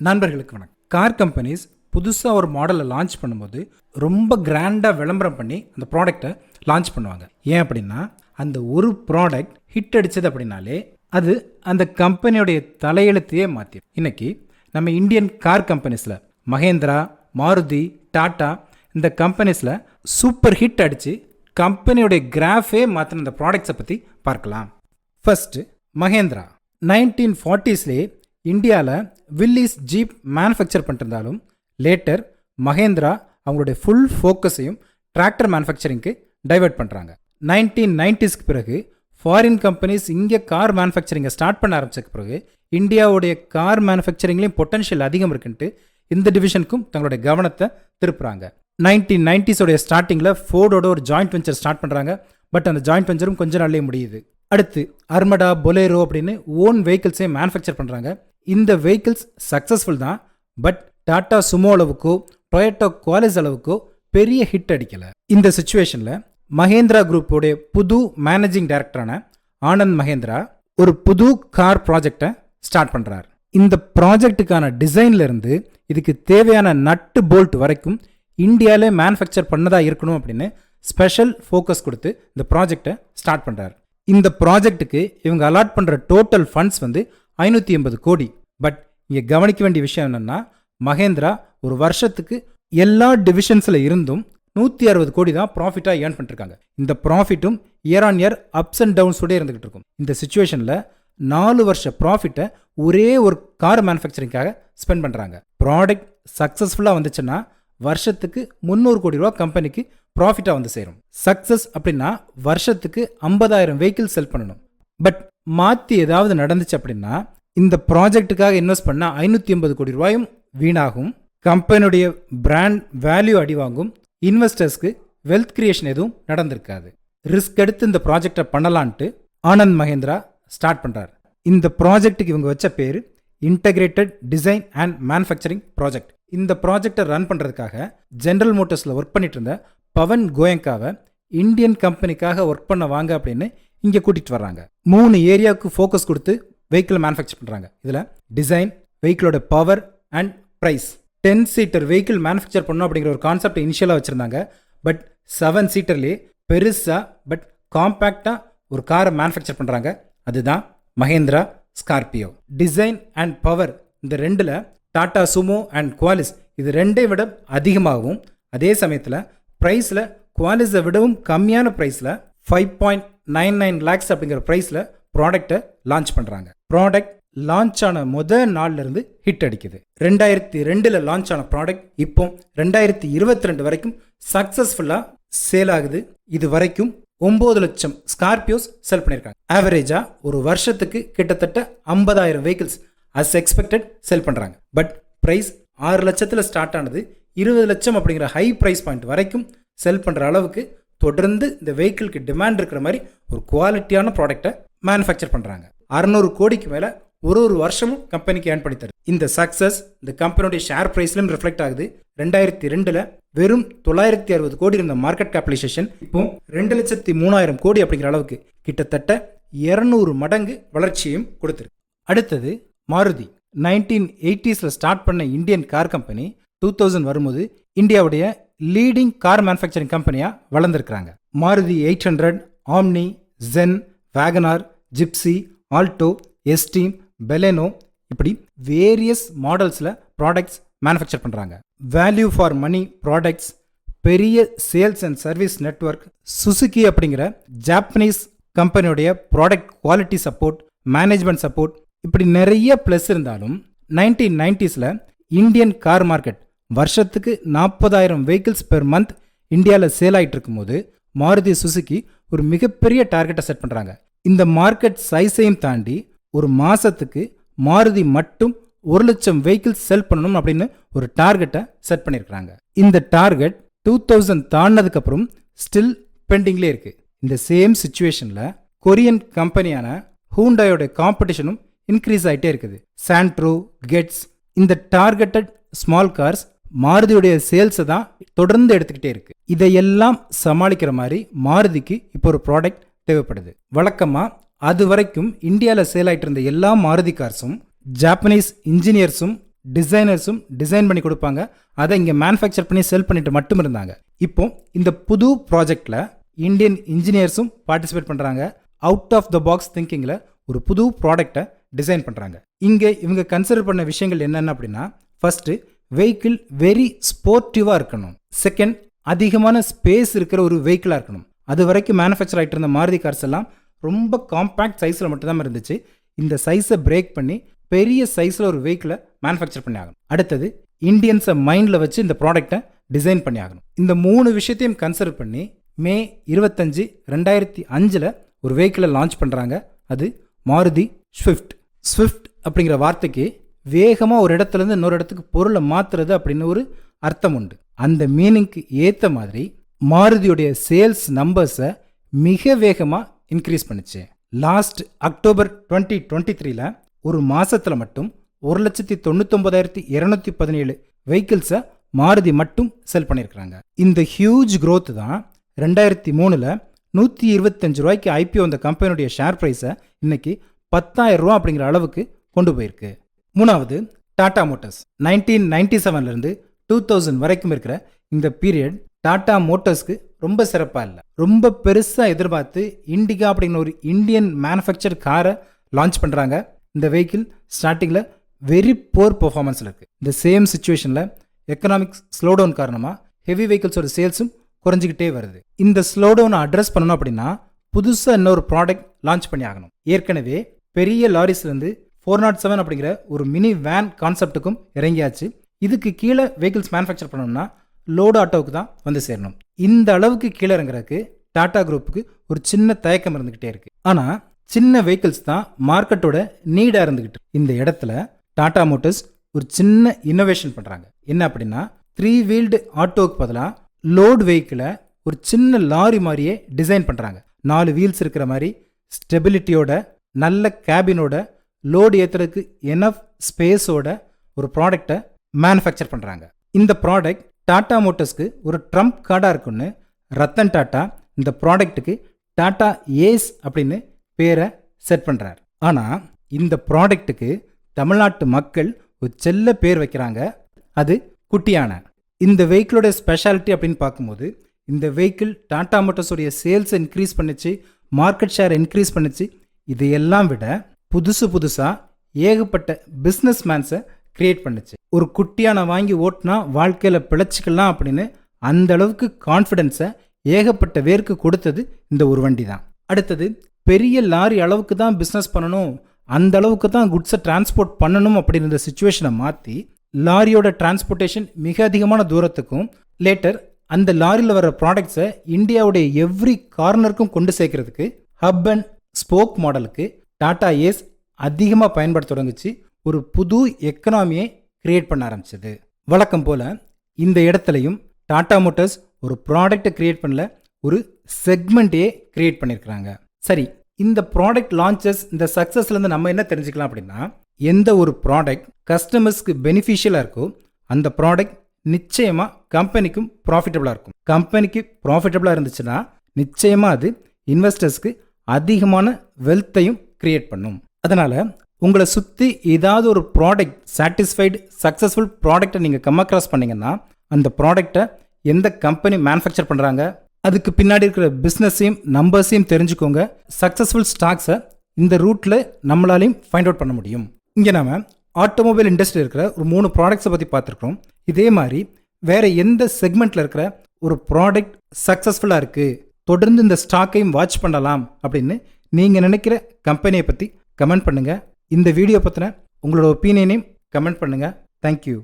நண்பர்களுக்கு வணக்கம். Car companies புதுசாக ஒரு மாடலை லான்ச் பண்ணும்போது ரொம்ப கிராண்டாக விளம்பரம் பண்ணி அந்த ப்ராடக்டை லான்ச் பண்ணுவாங்க. ஏன் அப்படின்னா அந்த ஒரு ப்ராடக்ட் ஹிட் அடித்தது அப்படின்னாலே அது அந்த கம்பெனியோடைய தலையெழுத்தையே மாற்றிடும். இன்னைக்கு நம்ம இந்தியன் கார் கம்பெனிஸில் மகேந்திரா, மாருதி, டாட்டா இந்த கம்பெனிஸில் சூப்பர் ஹிட் அடித்து கம்பெனியோடைய கிராஃபே மாற்றின அந்த ப்ராடக்ட்ஸை பற்றி பார்க்கலாம். ஃபர்ஸ்ட் மகேந்திரா 1940ஸ்லேயே இந்தியாவில் வில்லிஸ் ஜீப் மேனுஃபேக்சர் பண்ணிருந்தாலும் லேட்டர் மகேந்திரா அவங்களுடைய ஃபுல் ஃபோக்கஸையும் டிராக்டர் மேனுஃபேக்சரிங்க்கு டைவெர்ட் பண்ணுறாங்க. 1990ஸ்க்கு பிறகு ஃபாரின் கம்பெனிஸ் இங்கே கார் மேனுஃபேக்சரிங்கை ஸ்டார்ட் பண்ண ஆரம்பிச்சதுக்கு பிறகு இந்தியாவுடைய கார் மேனுஃபேக்சரிங்லேயும் பொட்டன்ஷியல் அதிகம் இருக்குன்ட்டு இந்த டிவிஷனுக்கும் தங்களுடைய கவனத்தை திருப்புறாங்க. 1990s ஸ்டார்டிங்கில் ஃபோர்டோட ஒரு ஜாயிண்ட் வெஞ்சர் ஸ்டார்ட் பண்ணுறாங்க. பட் அந்த ஜாயிண்ட் வெஞ்சரும் கொஞ்ச நாள்லேயே முடியுது. அடுத்து அர்மடா, பொலேரோ அப்படின்னு ஓன் வெஹிக்கிள்ஸே மேனுஃபேக்சர் பண்ணுறாங்க. இந்த வெஹிக்கிள்ஸ் சக்ஸஸ்ஃபுல் தான். பட் டாடா சுமோ அளவுக்கோ டொயோட்டா குவாலிஸ் அளவுக்கோ பெரிய ஹிட் அடிக்கலை. இந்த சுச்சுவேஷனில் மகேந்திரா குரூப்போடைய புது மேனேஜிங் டைரக்டரான ஆனந்த் மகேந்திரா ஒரு புது கார் ப்ராஜெக்டை ஸ்டார்ட் பண்ணுறார். இந்த ப்ராஜெக்டுக்கான டிசைன்லேருந்து இதுக்கு தேவையான நட்டு போல்ட் வரைக்கும் இந்தியாவிலே மேனுஃபேக்சர் பண்ணதாக இருக்கணும் அப்படின்னு ஸ்பெஷல் ஃபோக்கஸ் கொடுத்து இந்த ப்ராஜெக்டை ஸ்டார்ட் பண்ணுறாரு. இந்த ப்ராஜெக்ட்டுக்கு இவங்க அலாட் பண்ணுற டோட்டல் ஃபண்ட்ஸ் 580 கோடி. பட் இங்கே கவனிக்க வேண்டிய விஷயம் என்னென்னா மகேந்திரா ஒரு வருஷத்துக்கு எல்லா டிவிஷன்ஸில் இருந்தும் 160 கோடி தான் ப்ராஃபிட்டாக ஏர்ன் பண்ணிருக்காங்க. இந்த ப்ராஃபிட்டும் year on year ups and டவுன்ஸோட இருந்துகிட்டு இருக்கும். இந்த சுச்சுவேஷனில் 4 வருஷ ப்ராஃபிட்டை ஒரே ஒரு கார் மேனுஃபேக்சரிங்காக ஸ்பெண்ட் பண்ணுறாங்க. ப்ராடக்ட் சக்ஸஸ்ஃபுல்லாக வந்துச்சுன்னா வருஷத்துக்கு 300 கோடி ரூபா கம்பெனிக்கு ப்ராஃபிட்டாக வந்து சேரும். சக்ஸஸ் அப்படின்னா வருஷத்துக்கு 50,000 வெஹிக்கிள் செல் பண்ணணும். பட் மாற்றி ஏதாவது நடந்துச்சு அப்படின்னா இந்த ப்ராஜெக்டுக்காக இன்வெஸ்ட் பண்ணால் 580 கோடி ரூபாயும் வீணாகும். கம்பெனியுடைய பிராண்ட் வேல்யூ அடிவாங்கும். இன்வெஸ்டர்ஸ்க்கு வெல்த் கிரியேஷன் எதுவும் நடந்திருக்காது. ரிஸ்க் எடுத்து இந்த ப்ராஜெக்டை பண்ணலான்ட்டு ஆனந்த் மகேந்திரா ஸ்டார்ட் பண்ணுறாரு. இந்த ப்ராஜெக்ட்டுக்கு இவங்க வச்ச பேர் integrated design and manufacturing project. இந்த ப்ராஜெக்டை ரன் பண்ணுறதுக்காக ஜென்ரல் மோட்டர்ஸில் ஒர்க் பண்ணிட்டு இருந்த பவன் கோயங்காவை இந்தியன் கம்பெனிக்காக ஒர்க் பண்ண வாங்க அப்படின்னு இங்கே கூட்டிகிட்டு வர்றாங்க. 3 ஏரியாவுக்கு ஃபோக்கஸ் கொடுத்து வெஹிக்கிள் மேனுஃபேக்சர் பண்ணுறாங்க. இதில் டிசைன், வெஹிக்கிளோட power and price. 10 seater vehicle manufacture பண்ணணும் அப்படிங்கிற ஒரு கான்செப்ட் இனிஷியலாக வச்சுருந்தாங்க. பட் 7 சீட்டர்லேயே பெருசாக பட் காம்பேக்டாக ஒரு காரை மேனுஃபேக்சர் பண்ணுறாங்க. அதுதான் Mahindra Scorpio. Design and power இந்த ரெண்டில் டாடா சுமோ அண்ட் குவாலிஸ் இது ரெண்டை விட அதிகமாகவும், அதே சமயத்தில் ப்ரைஸில் குவாலிஸை விடவும் கம்மியான ப்ரைஸில் 5.99 lakhs அப்படிங்கிற ப்ரைஸில் ப்ராடக்டை லான்ச் பண்ணுறாங்க. ப்ராடக்ட் லான்ச் ஆன முதல் நாள்லேருந்து ஹிட் அடிக்குது. 2002 லான்ச் ஆன ப்ராடக்ட் இப்போ 2022 வரைக்கும் சக்ஸஸ்ஃபுல்லாக சேல் ஆகுது. இது வரைக்கும் 9 லட்சம் ஸ்கார்பியோஸ் செல் பண்ணியிருக்காங்க. ஆவரேஜாக ஒரு வருஷத்துக்கு கிட்டத்தட்ட 50,000 வெஹிக்கிள்ஸ் அஸ் எக்ஸ்பெக்டட் செல் பண்ணுறாங்க. பட் ப்ரைஸ் 6 லட்சத்தில் ஸ்டார்ட் ஆனது 20 லட்சம் அப்படிங்கிற ஹை ப்ரைஸ் பாயிண்ட் வரைக்கும் செல் பண்ணுற அளவுக்கு தொடர்ந்து இந்த வெஹிக்கிளுக்கு டிமாண்ட் இருக்கிற மாதிரி ஒரு குவாலிட்டியான ப்ராடக்டை மேனுஃபேக்சர் பண்ணுறாங்க. 600 கோடிக்கு மேலே ஒரு வருஷமும் கம்பெனிக்கு ஏர்ன் பண்ணி தருது. இந்த சக்ஸஸ் இந்த கம்பெனியோடைய ஷேர் ப்ரைஸ்லையும் ரிஃப்ளெக்ட் ஆகுது. 2002 வெறும் 960 கோடி இருந்த மார்க்கெட் கேபிடலைசேஷன் இப்போ 2,03,000 கோடி அப்படிங்கிற அளவுக்கு கிட்டத்தட்ட 200 மடங்கு வளர்ச்சியையும் கொடுத்துருக்கு. அடுத்தது மாருதி. 1980s ஸ்டார்ட் பண்ண இந்தியன் கார் கம்பெனி 2000 வரும்போது இந்தியாவுடைய லீடிங் கார் மேனுஃபேக்சரிங் கம்பெனியாக வளர்ந்துருக்கிறாங்க. Maruti 800, Omni, Zen, Wagon R, Gypsy, Alto, Esteem, Baleno இப்படி வேரியஸ் மாடல்ஸில் ப்ராடக்ட்ஸ் மேனுஃபேக்சர் பண்ணுறாங்க. வேல்யூ ஃபார் மணி ப்ராடக்ட்ஸ், பெரிய sales and service network, Suzuki அப்படிங்கிற ஜாப்பனீஸ் கம்பெனியோடைய product quality support, management support இப்படி நிறைய ப்ளஸ் இருந்தாலும் 1990s இந்தியன் கார் மார்க்கெட் வருஷத்துக்கு 40,000 வெஹிக்கிள்ஸ் பெர் மந்த் இந்தியாவில் சேல் ஆகிட்டு இருக்கும்போது மாருதி சுசுகி ஒரு மிகப்பெரிய டார்கெட்டை செட் பண்ணுறாங்க. இந்த மார்க்கெட் சைஸையும் தாண்டி ஒரு மாதத்துக்கு மாருதி மட்டும் 1 லட்சம் வெஹிக்கிள்ஸ் செல் பண்ணணும் அப்படின்னு ஒரு டார்கெட்டை செட் பண்ணியிருக்கிறாங்க. இந்த டார்கெட் 2000 தாண்டினதுக்கப்புறம் ஸ்டில் பெண்டிங்லேயே இருக்குது. இந்த சேம் சுச்சுவேஷனில் கொரியன் கம்பெனியான ஹூண்டாயோட காம்படிஷனும் இன்க்ரீஸ் ஆகிட்டே இருக்குது. சாண்ட்ரோ, கெட்ஸ் இந்த டார்கெட்டட் ஸ்மால் கார்ஸ் மாருதியுடைய சேல்ஸை தான் தொடர்ந்து எடுத்துக்கிட்டே இருக்கு. இதையெல்லாம் சமாளிக்கிற மாதிரி மாருதிக்கு இப்போ ஒரு ப்ராடக்ட் தேவைப்படுது. வழக்கமாக அது வரைக்கும் இந்தியாவில் சேல் ஆகிட்டு இருந்த எல்லா மாருதி கார்ஸும் ஜாப்பனீஸ் இன்ஜினியர்ஸும் டிசைனர்ஸும் டிசைன் பண்ணி கொடுப்பாங்க, அதை இங்கே மேனுஃபேக்சர் பண்ணி செல் பண்ணிட்டு மட்டும் இருந்தாங்க. இப்போ இந்த புது ப்ராஜெக்டில் இந்தியன் இன்ஜினியர்ஸும் பார்ட்டிசிபேட் பண்ணுறாங்க. அவுட் ஆஃப் த பாக்ஸ் திங்கிங்கில் ஒரு புது ப்ராடக்டை டிசைன் பண்ணுறாங்க. இங்கே இவங்க கன்சிடர் பண்ண விஷயங்கள் என்னென்ன அப்படின்னா, ஃபஸ்ட்டு வெஹிக்கிள் வெரி ஸ்போர்ட்டிவாக இருக்கணும். செகண்ட், அதிகமான ஸ்பேஸ் இருக்கிற ஒரு வெஹிக்கிளாக இருக்கணும். அது வரைக்கும் மேனுஃபேக்சர் ஆகிட்டு இருந்த மாருதி கார்ஸ் எல்லாம் ரொம்ப காம்பேக்ட் சைஸில் மட்டும்தான் இருந்துச்சு. இந்த சைஸை பிரேக் பண்ணி பெரிய சைஸில் ஒரு வெஹிக்கிளை மேனுஃபேக்சர் பண்ணி ஆகணும். அடுத்தது, இந்தியன்ஸை மைண்டில் வச்சு இந்த ப்ராடக்டை டிசைன் பண்ணி ஆகணும். இந்த 3 விஷயத்தையும் கன்சிடர் பண்ணி மே 25, 2005 ஒரு வெஹிக்கிளை லான்ச் பண்ணுறாங்க. அது மாருதி ஸ்விஃப்ட். ஸ்விஃப்ட் அப்படிங்கிற வார்த்தைக்கு வேகமாக ஒரு இடத்துலேருந்து இன்னொரு இடத்துக்கு பொருளை மாற்றுறது அப்படின்னு ஒரு அர்த்தம் உண்டு. அந்த மீனிங்க்கு ஏற்ற மாதிரி மாருதியுடைய சேல்ஸ் நம்பர்ஸை மிக வேகமாக இன்க்ரீஸ் பண்ணுச்சு. லாஸ்ட் அக்டோபர் 2023 ஒரு மாதத்தில் மட்டும் 1,99,217 வெஹிக்கிள்ஸை மாருதி மட்டும் செல் பண்ணியிருக்கிறாங்க. இந்த ஹியூஜ் growth தான் 2003 ₹125 ஐபிஓ அந்த கம்பெனியுடைய ஷேர் ப்ரைஸை இன்னைக்கு ₹10,000 அப்படிங்கிற அளவுக்கு கொண்டு போயிருக்கு. மூணாவது, டாடா மோட்டார்ஸ். 1997 2000 வரைக்கும் இருக்கிற இந்த பீரியட் டாடா மோட்டார்ஸ்க்கு ரொம்ப சிறப்பாக இல்லை. ரொம்ப பெருசாக எதிர்பார்த்து இண்டிகா அப்படிங்கிற ஒரு இந்தியன் மேனுஃபேக்சர் காரை லான்ச் பண்ணுறாங்க. இந்த வெஹிக்கிள் ஸ்டார்டிங்கில் வெரி புவர் பெர்ஃபார்மன்ஸில் இருக்குது. இந்த சேம் சுச்சுவேஷனில் எக்கனாமிக்ஸ் ஸ்லோடவுன் காரணமாக ஹெவி வெஹிக்கிள்ஸோட சேல்ஸும் குறைஞ்சிக்கிட்டே வருது. இந்த ஸ்லோடவுனை அட்ரஸ் பண்ணணும் அப்படின்னா புதுசாக இன்னொரு ப்ராடக்ட் லான்ச் பண்ணி ஆகணும். ஏற்கனவே பெரிய லாரிஸ்லேருந்து 407 அப்படிங்கிற ஒரு மினி வேன் கான்செப்டுக்கும் இறங்கியாச்சு. இதுக்கு கீழே வெஹிக்கிள்ஸ் மேனுஃபேக்சர் பண்ணணும்னா லோடு ஆட்டோவுக்கு தான் வந்து சேரணும். இந்த அளவுக்கு கீழே இறங்குறதுக்கு டாடா குரூப்புக்கு ஒரு சின்ன தயக்கம் இருந்துக்கிட்டே இருக்குது. ஆனால் சின்ன வெஹிக்கிள்ஸ் தான் மார்க்கெட்டோட நீடாக இருந்துக்கிட்டு. இந்த இடத்துல டாடா மோட்டர்ஸ் ஒரு சின்ன இன்னோவேஷன் பண்ணுறாங்க. என்ன அப்படின்னா, 3 வீல்டு ஆட்டோவுக்கு பதிலாக லோடு வெஹிக்கிளை ஒரு சின்ன லாரி மாதிரியே டிசைன் பண்ணுறாங்க. 4 வீல்ஸ் இருக்கிற மாதிரி ஸ்டெபிலிட்டியோட, நல்ல கேபினோட, லோடு ஏற்றுறதுக்கு எனஃப் ஸ்பேஸோட ஒரு ப்ராடக்டை மேனுஃபேக்சர் பண்ணுறாங்க. இந்த ப்ராடக்ட் டாடா மோட்டர்ஸ்க்கு ஒரு ட்ரம்ப் கார்டாக இருக்குன்னு ரத்தன் டாட்டா இந்த ப்ராடக்ட்டுக்கு டாடா ஏஸ் அப்படின்னு பேரை செட் பண்ணுறார். ஆனால் இந்த ப்ராடக்ட்டுக்கு தமிழ்நாட்டு மக்கள் ஒரு செல்ல பேர் வைக்கிறாங்க, அது குட்டியான. இந்த வெஹிக்கிளோட ஸ்பெஷாலிட்டி அப்படின்னு பார்க்கும்போது, இந்த வெஹிக்கிள் டாடா மோட்டர்ஸோடைய சேல்ஸை இன்க்ரீஸ் பண்ணிச்சு, மார்க்கெட் ஷேர் இன்க்ரீஸ் பண்ணிச்சு. இதையெல்லாம் விட புதுசாக ஏகப்பட்ட பிஸ்னஸ் மேன்ஸை கிரியேட் பண்ணுச்சு. ஒரு குட்டியான வாங்கி ஓட்டினா வாழ்க்கையில் பிழைச்சிக்கலாம் அப்படின்னு அந்த அளவுக்கு கான்ஃபிடென்ஸை ஏகப்பட்ட பேருக்கு கொடுத்தது இந்த ஒரு வண்டி தான். அடுத்தது, பெரிய லாரி அளவுக்கு தான் பிஸ்னஸ் பண்ணணும், அந்த அளவுக்கு தான் குட்ஸை டிரான்ஸ்போர்ட் பண்ணணும் அப்படின்ற சிச்சுவேஷனை மாற்றி லாரியோட டிரான்ஸ்போர்ட்டேஷன் மிக அதிகமான தூரத்துக்கும், லேட்டர் அந்த லாரியில் வர ப்ராடக்ட்ஸை இந்தியாவுடைய எவ்ரி கார்னருக்கும் கொண்டு சேர்க்கறதுக்கு ஹப் அண்ட் ஸ்போக் மாடலுக்கு டாடா ஏஸ் அதிகமாக பயன்படுத்த தொடங்குச்சு. ஒரு புது எக்கனாமியை கிரியேட் பண்ண ஆரம்பிச்சது. வழக்கம் போல் இந்த இடத்துலையும் டாடா மோட்டர்ஸ் ஒரு ப்ராடக்டை கிரியேட் பண்ணல, ஒரு செக்மெண்ட்டையே கிரியேட் பண்ணியிருக்கிறாங்க. சரி, இந்த ப்ராடக்ட் லான்ச்சஸ், இந்த சக்ஸஸ்லேருந்து நம்ம என்ன தெரிஞ்சுக்கலாம் அப்படின்னா, எந்த ஒரு ப்ராடக்ட் கஸ்டமர்ஸ்க்கு பெனிஃபிஷியலாக இருக்கோ அந்த ப்ராடக்ட் நிச்சயமாக கம்பெனிக்கும் ப்ராஃபிட்டபுளாக இருக்கும். கம்பெனிக்கு ப்ராஃபிட்டபுளாக இருந்துச்சுன்னா நிச்சயமாக அது இன்வெஸ்டர்ஸ்க்கு அதிகமான வெல்த்தையும் கிரியேட் பண்ணும். அதனால் உங்களை சுற்றி ஏதாவது ஒரு ப்ராடக்ட், சாட்டிஸ்ஃபைடு சக்ஸஸ்ஃபுல் ப்ராடக்டை நீங்கள் கம் அக்ராஸ் பண்ணிங்கன்னா அந்த ப்ராடக்டை எந்த கம்பெனி மேனுஃபேக்சர் பண்ணுறாங்க, அதுக்கு பின்னாடி இருக்கிற பிஸ்னஸையும் நம்பர்ஸையும் தெரிஞ்சுக்கோங்க. சக்ஸஸ்ஃபுல் ஸ்டாக்ஸை இந்த ரூட்டில் நம்மளாலையும் ஃபைண்ட் அவுட் பண்ண முடியும். இங்கே நாம் ஆட்டோமொபைல் இண்டஸ்ட்ரியில் இருக்கிற ஒரு 3 ப்ராடக்ட்ஸை பற்றி பார்த்துருக்கோம். இதே மாதிரி வேறு எந்த செக்மெண்ட்டில் இருக்கிற ஒரு ப்ராடக்ட் சக்ஸஸ்ஃபுல்லாக இருக்குது, தொடர்ந்து இந்த ஸ்டாக்கையும் வாட்ச் பண்ணலாம் அப்படின்னு நீங்கள் நினைக்கிற கம்பெனியை பற்றி கமெண்ட் பண்ணுங்கள். இந்த வீடியோ பற்றின உங்களோட ஒப்பீனியனையும் கமெண்ட் பண்ணுங்கள். தேங்க்யூ.